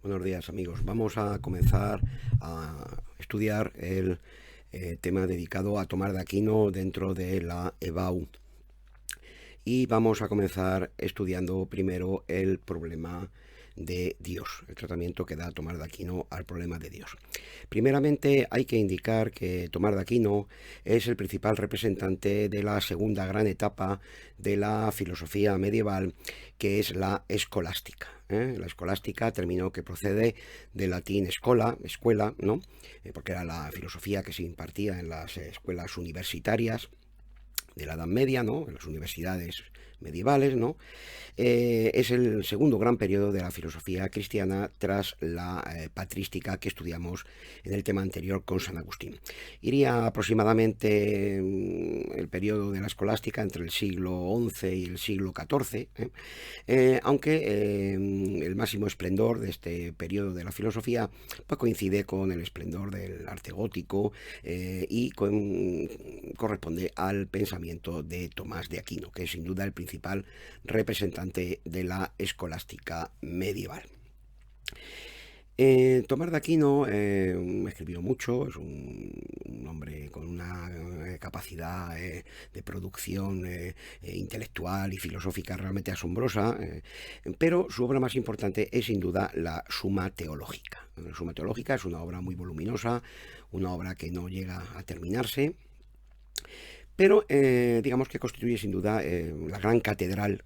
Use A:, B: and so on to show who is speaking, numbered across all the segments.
A: Buenos días, amigos. Vamos a comenzar a estudiar el tema dedicado a Tomás de Aquino dentro de la EBAU. Y vamos a comenzar estudiando primero el problema de Dios, el tratamiento que da Tomás de Aquino al problema de Dios. Primeramente hay que indicar que Tomás de Aquino es el principal representante de la segunda gran etapa de la filosofía medieval, que es la escolástica. La escolástica, término que procede del latín escola, escuela, ¿no? Porque era la filosofía que se impartía en las escuelas universitarias de la Edad Media, ¿no? En las universidades medievales, ¿no? Es el segundo gran periodo de la filosofía cristiana tras la patrística que estudiamos en el tema anterior con San Agustín. Iría aproximadamente el periodo de la escolástica entre el siglo XI y el siglo XIV, aunque el máximo esplendor de este periodo de la filosofía pues, coincide con el esplendor del arte gótico y corresponde al pensamiento de Tomás de Aquino, que es sin duda el principal representante de la escolástica medieval. Tomás de Aquino escribió mucho, es un hombre con una capacidad de producción intelectual y filosófica realmente asombrosa, pero su obra más importante es sin duda la Suma Teológica. La Suma Teológica es una obra muy voluminosa, una obra que no llega a terminarse, pero digamos que constituye sin duda la gran catedral,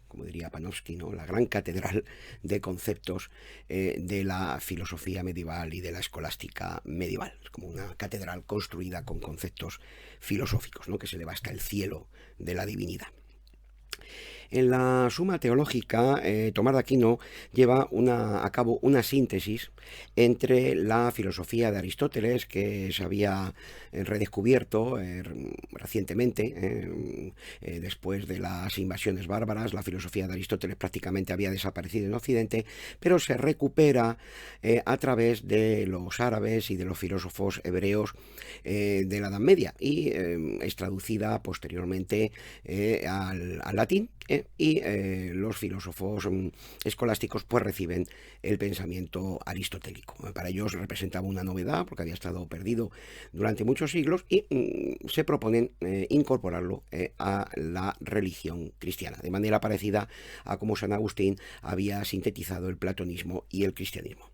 A: como diría Panofsky, ¿no? La gran catedral de conceptos de la filosofía medieval y de la escolástica medieval. Es como una catedral construida con conceptos filosóficos, ¿no? Que se eleva hasta el cielo de la divinidad. En la Suma Teológica, Tomás de Aquino lleva a cabo una síntesis entre la filosofía de Aristóteles, que se había redescubierto recientemente, después de las invasiones bárbaras. La filosofía de Aristóteles prácticamente había desaparecido en Occidente, pero se recupera a través de los árabes y de los filósofos hebreos de la Edad Media y es traducida posteriormente al latín. Y los filósofos escolásticos pues reciben el pensamiento aristotélico. Para ellos representaba una novedad porque había estado perdido durante muchos siglos y se proponen incorporarlo a la religión cristiana, de manera parecida a como San Agustín había sintetizado el platonismo y el cristianismo.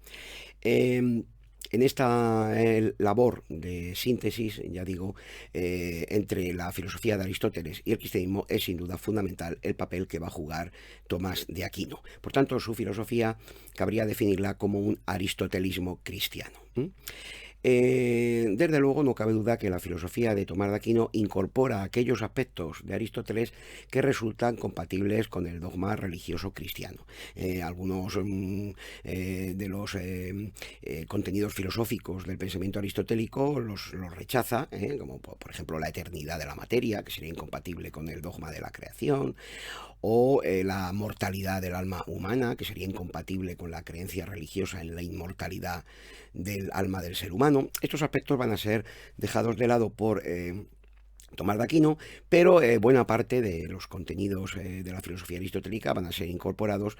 A: En esta labor de síntesis, ya digo, entre la filosofía de Aristóteles y el cristianismo es sin duda fundamental el papel que va a jugar Tomás de Aquino. Por tanto, su filosofía cabría definirla como un aristotelismo cristiano. Desde luego no cabe duda que la filosofía de Tomás de Aquino incorpora aquellos aspectos de Aristóteles que resultan compatibles con el dogma religioso cristiano. Algunos de los contenidos filosóficos del pensamiento aristotélico los rechaza, como por ejemplo la eternidad de la materia, que sería incompatible con el dogma de la creación, o la mortalidad del alma humana, que sería incompatible con la creencia religiosa en la inmortalidad del alma del ser humano. Estos aspectos van a ser dejados de lado por Tomás de Aquino, pero buena parte de los contenidos de la filosofía aristotélica van a ser incorporados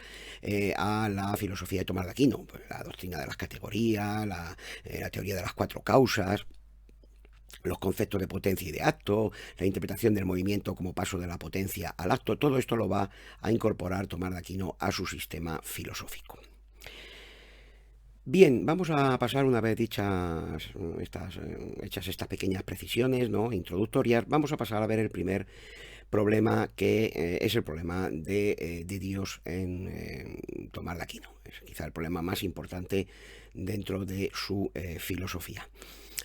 A: a la filosofía de Tomás de Aquino, pues, la doctrina de las categorías, la teoría de las cuatro causas, los conceptos de potencia y de acto, la interpretación del movimiento como paso de la potencia al acto. Todo esto lo va a incorporar Tomás de Aquino a su sistema filosófico. Bien, vamos a pasar, una vez hechas estas pequeñas precisiones, ¿no?, introductorias, vamos a pasar a ver el primer problema, que es el problema de Dios en Tomás de Aquino. Es quizá el problema más importante dentro de su filosofía.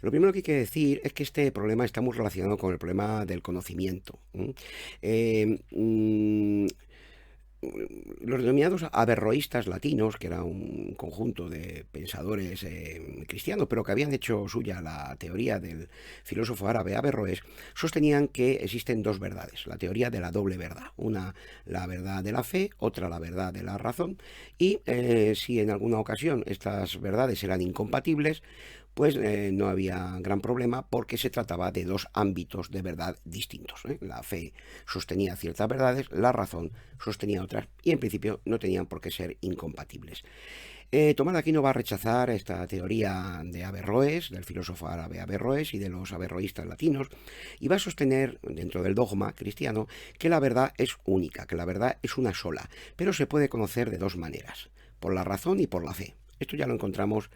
A: Lo primero que hay que decir es que este problema está muy relacionado con el problema del conocimiento. Los denominados averroístas latinos, que era un conjunto de pensadores cristianos, pero que habían hecho suya la teoría del filósofo árabe Averroes, sostenían que existen dos verdades: la teoría de la doble verdad, una la verdad de la fe, otra la verdad de la razón, y si en alguna ocasión estas verdades eran incompatibles, pues no había gran problema, porque se trataba de dos ámbitos de verdad distintos. La fe sostenía ciertas verdades, la razón sostenía otras, y en principio no tenían por qué ser incompatibles. Tomás de Aquino va a rechazar esta teoría de Averroes, del filósofo árabe Averroes y de los averroístas latinos, y va a sostener, dentro del dogma cristiano, que la verdad es única, que la verdad es una sola, pero se puede conocer de dos maneras, por la razón y por la fe. Esto ya lo encontramos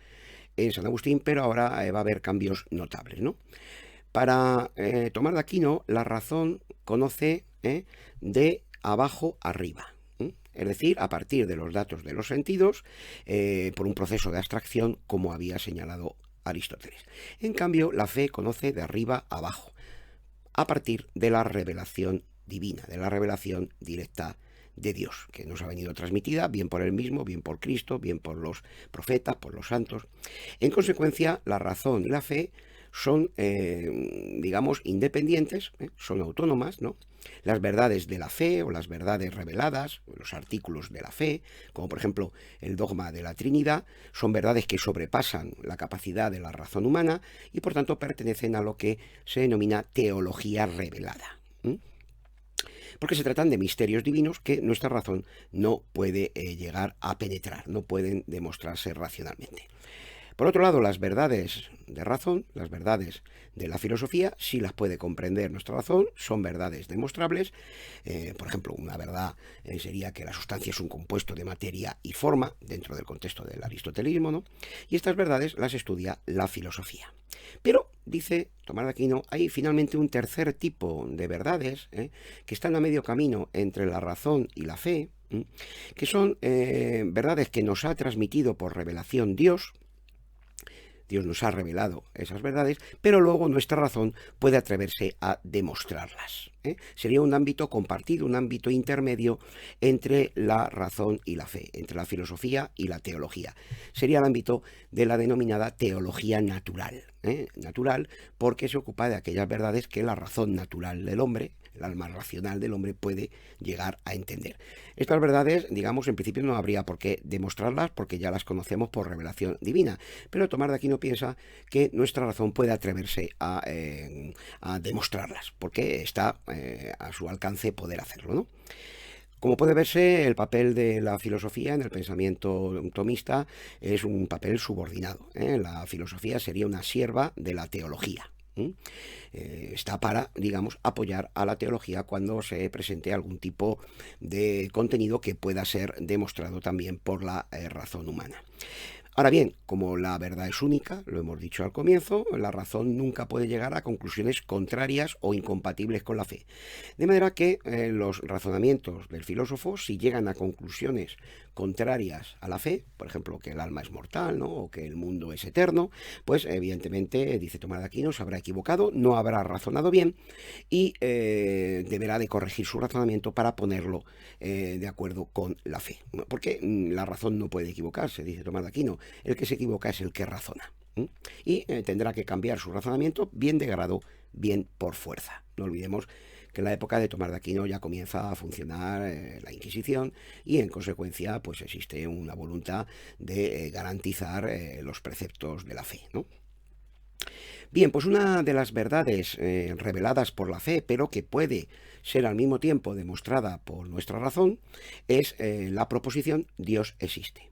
A: en San Agustín, pero ahora va a haber cambios notables, ¿no? Para Tomás de Aquino, la razón conoce de abajo arriba. Es decir, a partir de los datos de los sentidos, por un proceso de abstracción, como había señalado Aristóteles. En cambio, la fe conoce de arriba a abajo, a partir de la revelación divina, de la revelación directa de Dios, que nos ha venido transmitida bien por él mismo, bien por Cristo, bien por los profetas, por los santos. En consecuencia, la razón y la fe son, digamos, independientes, son autónomas, ¿no? Las verdades de la fe o las verdades reveladas, los artículos de la fe, como por ejemplo el dogma de la Trinidad, son verdades que sobrepasan la capacidad de la razón humana y por tanto pertenecen a lo que se denomina teología revelada. Porque se tratan de misterios divinos que nuestra razón no puede llegar a penetrar, no pueden demostrarse racionalmente. Por otro lado, las verdades de razón, las verdades de la filosofía, sí las puede comprender nuestra razón, son verdades demostrables. Por ejemplo, una verdad sería que la sustancia es un compuesto de materia y forma, dentro del contexto del aristotelismo, ¿no? Y estas verdades las estudia la filosofía. Pero, dice Tomás de Aquino, hay finalmente un tercer tipo de verdades que están a medio camino entre la razón y la fe, que son verdades que nos ha transmitido por revelación Dios. Dios nos ha revelado esas verdades, pero luego nuestra razón puede atreverse a demostrarlas. Sería un ámbito compartido, un ámbito intermedio entre la razón y la fe, entre la filosofía y la teología. Sería el ámbito de la denominada teología natural. Natural porque se ocupa de aquellas verdades que la razón natural del hombre, el alma racional del hombre, puede llegar a entender. Estas verdades, digamos, en principio no habría por qué demostrarlas porque ya las conocemos por revelación divina, pero Tomás de Aquino piensa que nuestra razón puede atreverse a demostrarlas, porque está a su alcance poder hacerlo, ¿no? Como puede verse, el papel de la filosofía en el pensamiento tomista es un papel subordinado. La filosofía sería una sierva de la teología. Está para, digamos, apoyar a la teología cuando se presente algún tipo de contenido que pueda ser demostrado también por la razón humana. Ahora bien, como la verdad es única, lo hemos dicho al comienzo, la razón nunca puede llegar a conclusiones contrarias o incompatibles con la fe. De manera que los razonamientos del filósofo, si llegan a conclusiones contrarias a la fe, por ejemplo, que el alma es mortal, ¿no? O que el mundo es eterno, pues evidentemente, dice Tomás de Aquino, se habrá equivocado, no habrá razonado bien y deberá de corregir su razonamiento para ponerlo de acuerdo con la fe. Porque la razón no puede equivocarse, dice Tomás de Aquino. El que se equivoca es el que razona. Y tendrá que cambiar su razonamiento bien de grado, bien por fuerza. No olvidemos que en la época de Tomás de Aquino ya comienza a funcionar la Inquisición y en consecuencia pues existe una voluntad de garantizar los preceptos de la fe, ¿no? Bien, pues una de las verdades reveladas por la fe, pero que puede ser al mismo tiempo demostrada por nuestra razón, es la proposición Dios existe.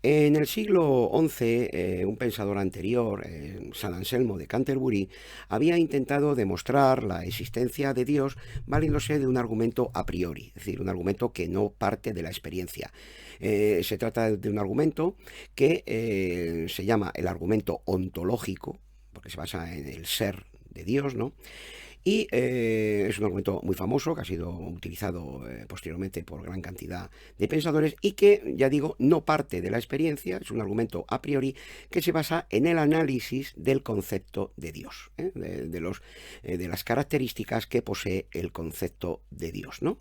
A: En el siglo XI, un pensador anterior, San Anselmo de Canterbury, había intentado demostrar la existencia de Dios valiéndose de un argumento a priori, es decir, un argumento que no parte de la experiencia. Se trata de un argumento que se llama el argumento ontológico, porque se basa en el ser de Dios, ¿no? Y es un argumento muy famoso que ha sido utilizado posteriormente por gran cantidad de pensadores y que, ya digo, no parte de la experiencia, es un argumento a priori que se basa en el análisis del concepto de Dios, de las características que posee el concepto de Dios, ¿no?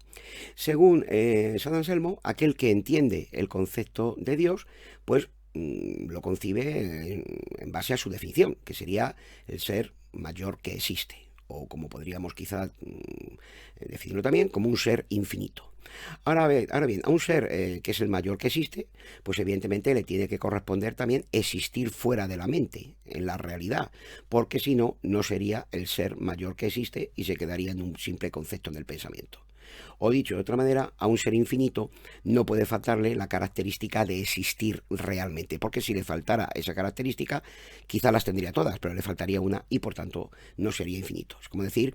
A: Según San Anselmo, aquel que entiende el concepto de Dios, pues lo concibe en base a su definición, que sería el ser mayor que existe, o como podríamos quizá definirlo también, como un ser infinito. Ahora bien, a un ser que es el mayor que existe, pues evidentemente le tiene que corresponder también existir fuera de la mente, en la realidad, porque si no, no sería el ser mayor que existe y se quedaría en un simple concepto en el pensamiento. O dicho de otra manera, a un ser infinito no puede faltarle la característica de existir realmente, porque si le faltara esa característica, quizá las tendría todas, pero le faltaría una y por tanto no sería infinito. Es como decir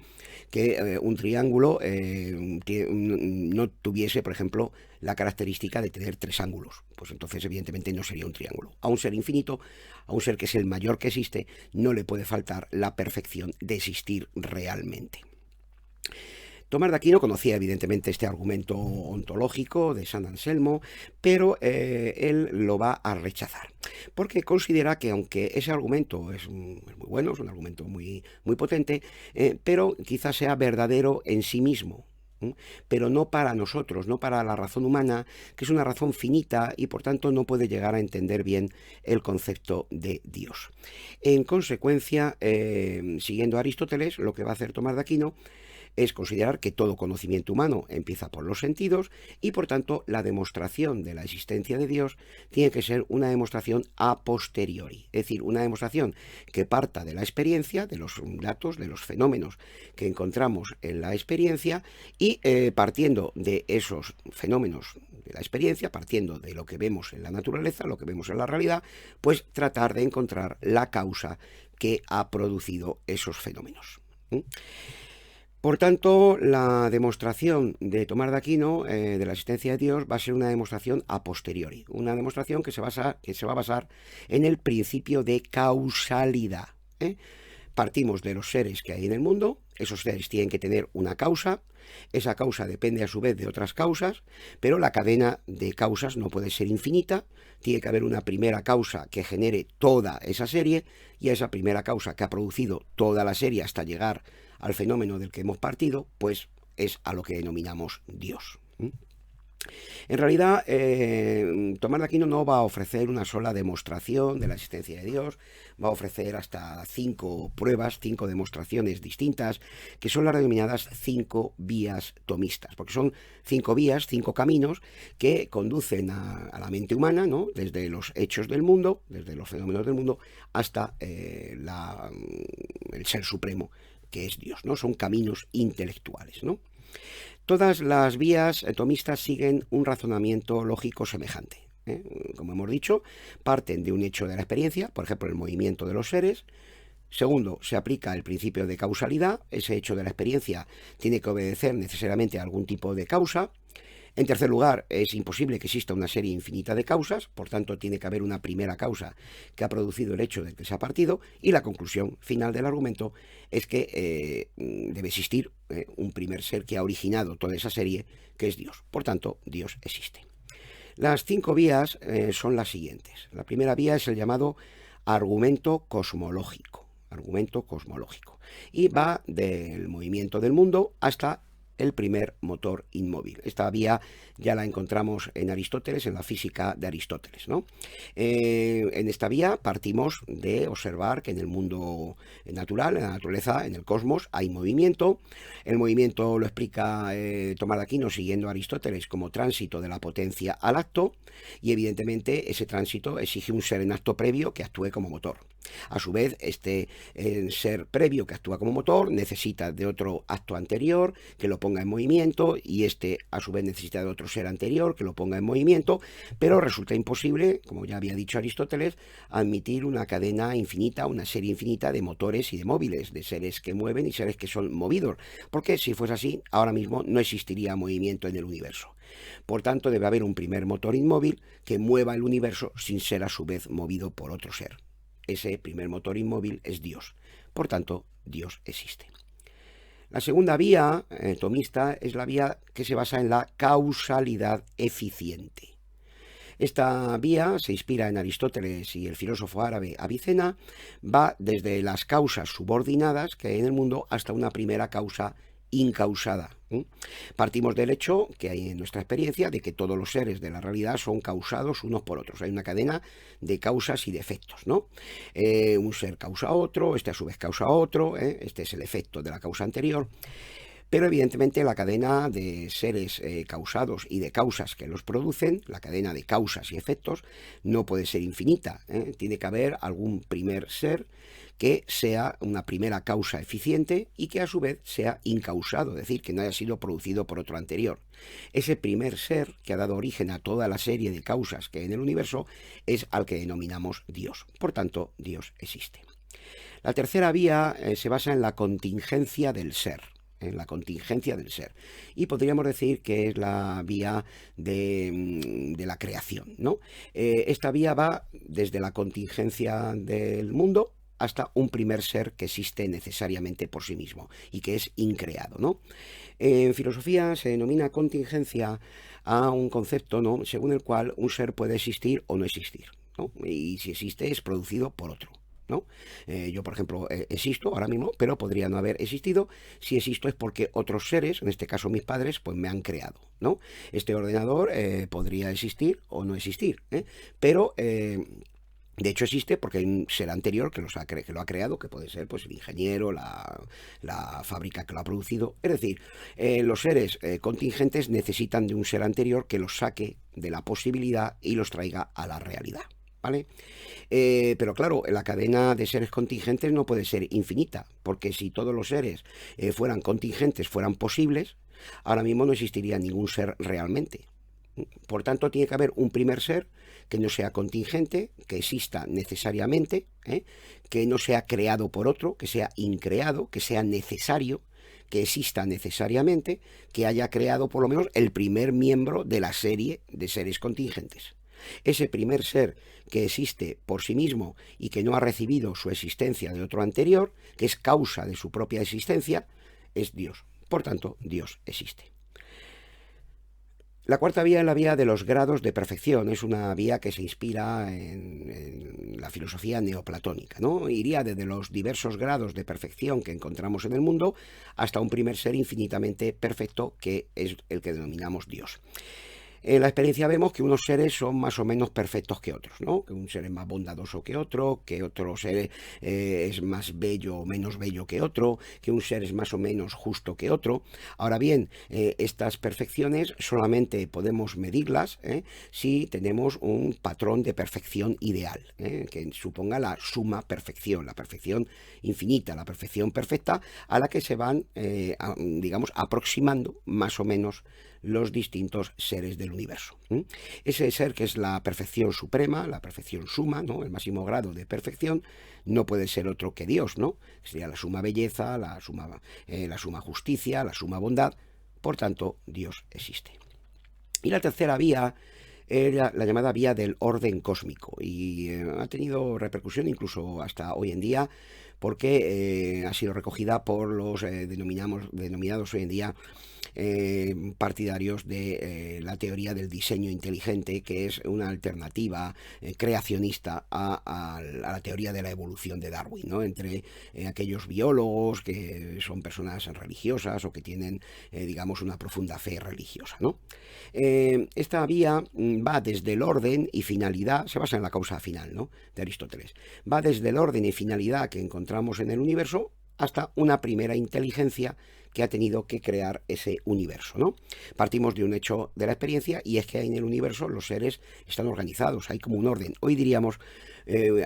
A: que un triángulo no tuviese, por ejemplo, la característica de tener tres ángulos, pues entonces evidentemente no sería un triángulo. A un ser infinito, a un ser que es el mayor que existe, no le puede faltar la perfección de existir realmente. Tomás de Aquino conocía evidentemente este argumento ontológico de San Anselmo, pero él lo va a rechazar, porque considera que aunque ese argumento es muy bueno, es un argumento muy potente, pero quizás sea verdadero en sí mismo, pero no para nosotros, no para la razón humana, que es una razón finita y por tanto no puede llegar a entender bien el concepto de Dios. En consecuencia, siguiendo a Aristóteles, lo que va a hacer Tomás de Aquino es considerar que todo conocimiento humano empieza por los sentidos y por tanto la demostración de la existencia de Dios tiene que ser una demostración a posteriori, es decir, una demostración que parta de la experiencia, de los datos, de los fenómenos que encontramos en la experiencia y partiendo de esos fenómenos de la experiencia, partiendo de lo que vemos en la naturaleza, lo que vemos en la realidad, pues tratar de encontrar la causa que ha producido esos fenómenos. Por tanto, la demostración de Tomás de Aquino de la existencia de Dios va a ser una demostración a posteriori, una demostración que se va a basar en el principio de causalidad. Partimos de los seres que hay en el mundo, esos seres tienen que tener una causa, esa causa depende a su vez de otras causas, pero la cadena de causas no puede ser infinita, tiene que haber una primera causa que genere toda esa serie y a esa primera causa que ha producido toda la serie hasta llegar al fenómeno del que hemos partido, pues es a lo que denominamos Dios. En realidad, Tomás de Aquino no va a ofrecer una sola demostración de la existencia de Dios, va a ofrecer hasta 5 pruebas, 5 demostraciones distintas, que son las denominadas 5 vías tomistas, porque son 5 vías, 5 caminos que conducen a la mente humana, ¿no? Desde los hechos del mundo, desde los fenómenos del mundo, hasta el ser supremo, que es Dios, ¿no? Son caminos intelectuales, ¿no? Todas las vías tomistas siguen un razonamiento lógico semejante. Como hemos dicho, parten de un hecho de la experiencia, por ejemplo, el movimiento de los seres. Segundo, se aplica el principio de causalidad. Ese hecho de la experiencia tiene que obedecer necesariamente a algún tipo de causa. En tercer lugar, es imposible que exista una serie infinita de causas, por tanto tiene que haber una primera causa que ha producido el hecho del que se ha partido, y la conclusión final del argumento es que debe existir un primer ser que ha originado toda esa serie, que es Dios. Por tanto, Dios existe. Las 5 vías son las siguientes. La primera vía es el llamado argumento cosmológico, y va del movimiento del mundo hasta el primer motor inmóvil. Esta vía ya la encontramos en Aristóteles, en la física de Aristóteles, ¿no? En esta vía partimos de observar que en el mundo natural, en la naturaleza, en el cosmos, hay movimiento. El movimiento lo explica Tomás de Aquino siguiendo a Aristóteles como tránsito de la potencia al acto, y evidentemente ese tránsito exige un ser en acto previo que actúe como motor. A su vez, este ser previo que actúa como motor necesita de otro acto anterior que lo ponga en movimiento, y este a su vez necesita de otro ser anterior que lo ponga en movimiento, pero resulta imposible, como ya había dicho Aristóteles, admitir una cadena infinita, una serie infinita de motores y de móviles, de seres que mueven y seres que son movidos, porque si fuese así, ahora mismo no existiría movimiento en el universo. Por tanto, debe haber un primer motor inmóvil que mueva el universo sin ser a su vez movido por otro ser. Ese primer motor inmóvil es Dios. Por tanto, Dios existe. La segunda vía tomista es la vía que se basa en la causalidad eficiente. Esta vía se inspira en Aristóteles y el filósofo árabe Avicena, va desde las causas subordinadas que hay en el mundo hasta una primera causa incausada. Partimos del hecho que hay en nuestra experiencia de que todos los seres de la realidad son causados unos por otros. Hay una cadena de causas y de efectos, ¿no? Un ser causa a otro, este a su vez causa a otro, este es el efecto de la causa anterior. Pero evidentemente la cadena de seres causados y de causas que los producen, la cadena de causas y efectos, no puede ser infinita. Tiene que haber algún primer ser que sea una primera causa eficiente y que a su vez sea incausado, es decir, que no haya sido producido por otro anterior. Ese primer ser que ha dado origen a toda la serie de causas que hay en el universo es al que denominamos Dios. Por tanto, Dios existe. La tercera vía se basa en la contingencia del ser. En la contingencia del ser. Y podríamos decir que es la vía de la creación, ¿no? Esta vía va desde la contingencia del mundo hasta un primer ser que existe necesariamente por sí mismo y que es increado, ¿no? En filosofía se denomina contingencia a un concepto, ¿no?, según el cual un ser puede existir o no existir, ¿no? Y si existe es producido por otro, ¿no? Yo, por ejemplo, existo ahora mismo, pero podría no haber existido. Si existo es porque otros seres, en este caso mis padres, pues me han creado, ¿no? Este ordenador podría existir o no existir, pero de hecho existe porque hay un ser anterior que lo ha creado, que puede ser pues el ingeniero, la fábrica que lo ha producido. Es decir, los seres contingentes necesitan de un ser anterior que los saque de la posibilidad y los traiga a la realidad, ¿vale? Pero claro, la cadena de seres contingentes no puede ser infinita, porque si todos los seres fueran contingentes, fueran posibles, ahora mismo no existiría ningún ser realmente. Por tanto, tiene que haber un primer ser que no sea contingente, que exista necesariamente, que no sea creado por otro, que sea increado, que sea necesario, que exista necesariamente, que haya creado por lo menos el primer miembro de la serie de seres contingentes. Ese primer ser que existe por sí mismo y que no ha recibido su existencia de otro anterior, que es causa de su propia existencia, es Dios. Por tanto, Dios existe. La cuarta vía es la vía de los grados de perfección. Es una vía que se inspira en la filosofía neoplatónica, ¿no? Iría desde los diversos grados de perfección que encontramos en el mundo hasta un primer ser infinitamente perfecto que es el que denominamos Dios. En la experiencia vemos que unos seres son más o menos perfectos que otros, ¿no? Que un ser es más bondadoso que otro ser es más bello o menos bello que otro, que un ser es más o menos justo que otro. Ahora bien, estas perfecciones solamente podemos medirlas si tenemos un patrón de perfección ideal, que suponga la suma perfección, la perfección infinita, la perfección perfecta a la que se van, digamos, aproximando más o menos los distintos seres del universo. Ese ser que es la perfección suprema, la perfección suma, ¿no?, el máximo grado de perfección, no puede ser otro que Dios, ¿no? Sería la suma belleza, la suma justicia, la suma bondad. Por tanto, Dios existe. Y la tercera vía era la llamada vía del orden cósmico y ha tenido repercusión incluso hasta hoy en día porque ha sido recogida por los denominados hoy en día partidarios de la teoría del diseño inteligente, que es una alternativa creacionista a la teoría de la evolución de Darwin, ¿no? Entre aquellos biólogos que son personas religiosas o que tienen, digamos, una profunda fe religiosa, ¿no? Esta vía va desde el orden y finalidad, se basa en la causa final, ¿no?, de Aristóteles. Va desde el orden y finalidad que encontramos en el universo hasta una primera inteligencia que ha tenido que crear ese universo, ¿no? Partimos de un hecho de la experiencia y es que en el universo los seres están organizados, hay como un orden. Hoy diríamos,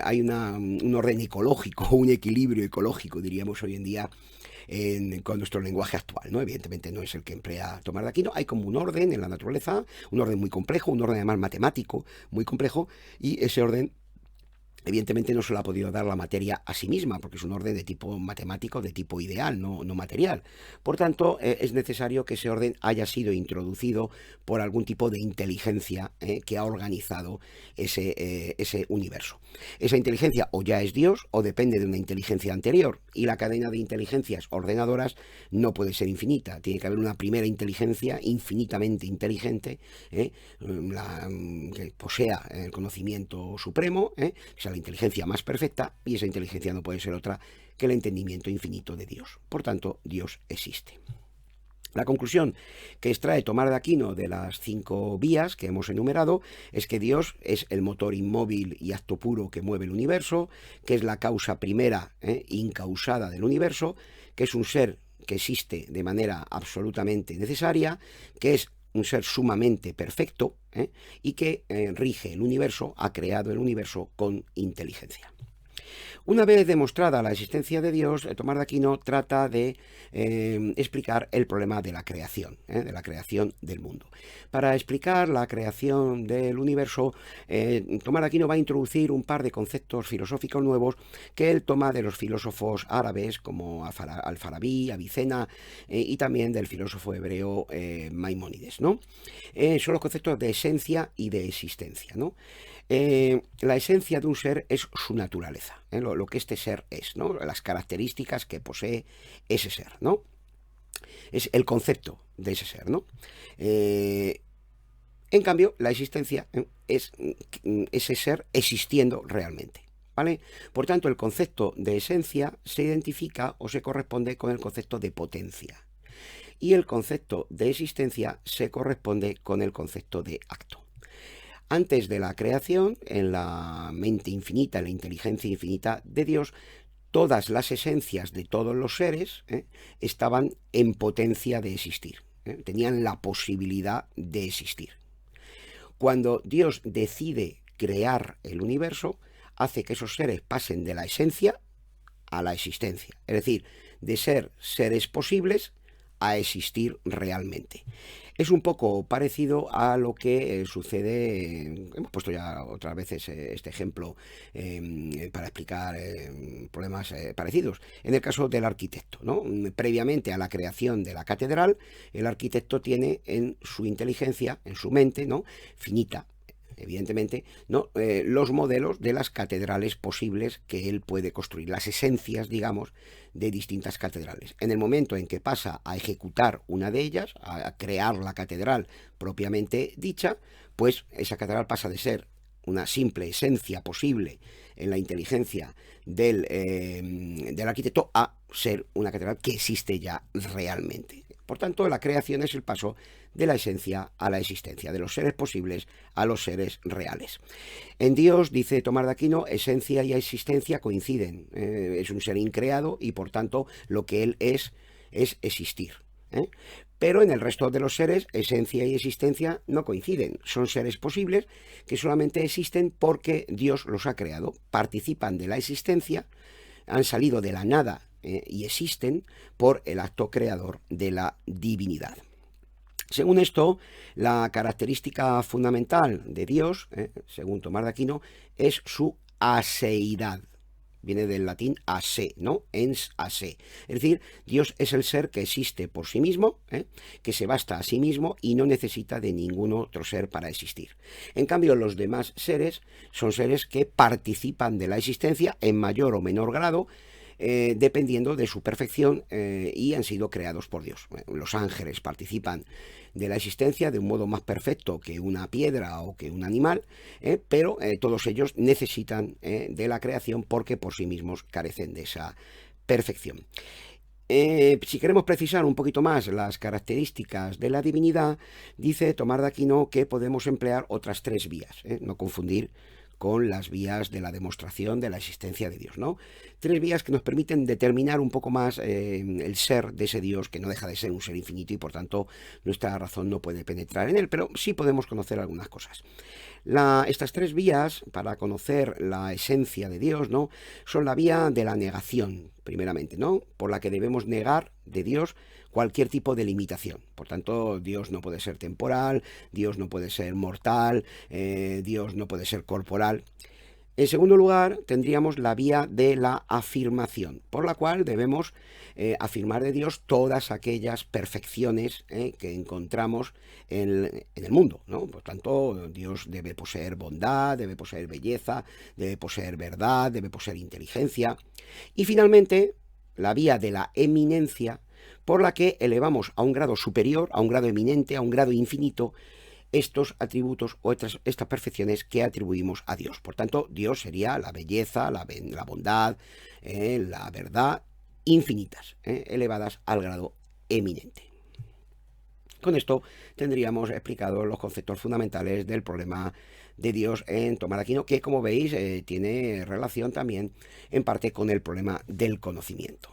A: hay un orden ecológico, un equilibrio ecológico, diríamos hoy en día, con nuestro lenguaje actual, ¿no? Evidentemente no es el que emplea Tomás de Aquino. Hay como un orden en la naturaleza, un orden muy complejo, un orden además matemático muy complejo, y ese orden evidentemente no se lo ha podido dar la materia a sí misma, porque es un orden de tipo matemático, de tipo ideal, no material. Por tanto, es necesario que ese orden haya sido introducido por algún tipo de inteligencia que ha organizado ese universo. Esa inteligencia o ya es Dios o depende de una inteligencia anterior, y la cadena de inteligencias ordenadoras no puede ser infinita. Tiene que haber una primera inteligencia infinitamente inteligente, que posea el conocimiento supremo, que sea la inteligencia más perfecta, y esa inteligencia no puede ser otra que el entendimiento infinito de Dios. Por tanto, Dios existe. La conclusión que extrae Tomás de Aquino de las 5 vías que hemos enumerado es que Dios es el motor inmóvil y acto puro que mueve el universo, que es la causa primera incausada del universo, que es un ser que existe de manera absolutamente necesaria, que es un ser sumamente perfecto, y que rige el universo, ha creado el universo con inteligencia. Una vez demostrada la existencia de Dios, Tomás de Aquino trata de explicar el problema de la creación del mundo. Para explicar la creación del universo, Tomás de Aquino va a introducir un par de conceptos filosóficos nuevos que él toma de los filósofos árabes como Al-Farabi, Avicena, y también del filósofo hebreo Maimónides, ¿no? Son los conceptos de esencia y de existencia, ¿no? La esencia de un ser es su naturaleza, lo que este ser es, ¿no? Las características que posee ese ser, ¿no? Es el concepto de ese ser, ¿no? En cambio, la existencia es ese ser existiendo realmente, ¿vale? Por tanto, el concepto de esencia se identifica o se corresponde con el concepto de potencia, y el concepto de existencia se corresponde con el concepto de acto. Antes de la creación, en la mente infinita, en la inteligencia infinita de Dios, todas las esencias de todos los seres estaban en potencia de existir, tenían la posibilidad de existir. Cuando Dios decide crear el universo, hace que esos seres pasen de la esencia a la existencia, es decir, de ser seres posibles a existir realmente. Es un poco parecido a lo que sucede, hemos puesto ya otras veces este ejemplo para explicar problemas parecidos. En el caso del arquitecto, ¿no? Previamente a la creación de la catedral, el arquitecto tiene en su inteligencia, en su mente, ¿no?, finita, evidentemente, ¿no?, los modelos de las catedrales posibles que él puede construir, las esencias, digamos, de distintas catedrales. En el momento en que pasa a ejecutar una de ellas, a crear la catedral propiamente dicha, pues esa catedral pasa de ser una simple esencia posible en la inteligencia del arquitecto a ser una catedral que existe ya realmente. Por tanto, la creación es el paso de la esencia a la existencia, de los seres posibles a los seres reales. En Dios, dice Tomás de Aquino, esencia y existencia coinciden. Es un ser increado y, por tanto, lo que él es existir. Pero en el resto de los seres, esencia y existencia no coinciden. Son seres posibles que solamente existen porque Dios los ha creado. Participan de la existencia, han salido de la nada y existen por el acto creador de la divinidad. Según esto, la característica fundamental de Dios, según Tomás de Aquino, es su aseidad. Viene del latín ase, ¿no? Ens ase. Es decir, Dios es el ser que existe por sí mismo, que se basta a sí mismo y no necesita de ningún otro ser para existir. En cambio, los demás seres son seres que participan de la existencia en mayor o menor grado, dependiendo de su perfección, y han sido creados por Dios. Los ángeles participan de la existencia de un modo más perfecto que una piedra o que un animal, pero todos ellos necesitan de la creación porque por sí mismos carecen de esa perfección. Si queremos precisar un poquito más las características de la divinidad, dice Tomás de Aquino que podemos emplear otras tres vías, no confundir con las vías de la demostración de la existencia de Dios, ¿no? Tres vías que nos permiten determinar un poco más el ser de ese Dios, que no deja de ser un ser infinito y por tanto nuestra razón no puede penetrar en él, pero sí podemos conocer algunas cosas. Estas tres vías para conocer la esencia de Dios, ¿no?, son la vía de la negación, primeramente, ¿no?, por la que debemos negar de Dios cualquier tipo de limitación. Por tanto, Dios no puede ser temporal, Dios no puede ser mortal, Dios no puede ser corporal. En segundo lugar, tendríamos la vía de la afirmación, por la cual debemos afirmar de Dios todas aquellas perfecciones que encontramos en el mundo, ¿no? Por tanto, Dios debe poseer bondad, debe poseer belleza, debe poseer verdad, debe poseer inteligencia. Y finalmente, la vía de la eminencia, por la que elevamos a un grado superior, a un grado eminente, a un grado infinito, estos atributos o estas perfecciones que atribuimos a Dios. Por tanto, Dios sería la belleza, la bondad, la verdad, infinitas, elevadas al grado eminente. Con esto tendríamos explicados los conceptos fundamentales del problema de Dios en Tomás de Aquino, que, como veis, tiene relación también en parte con el problema del conocimiento.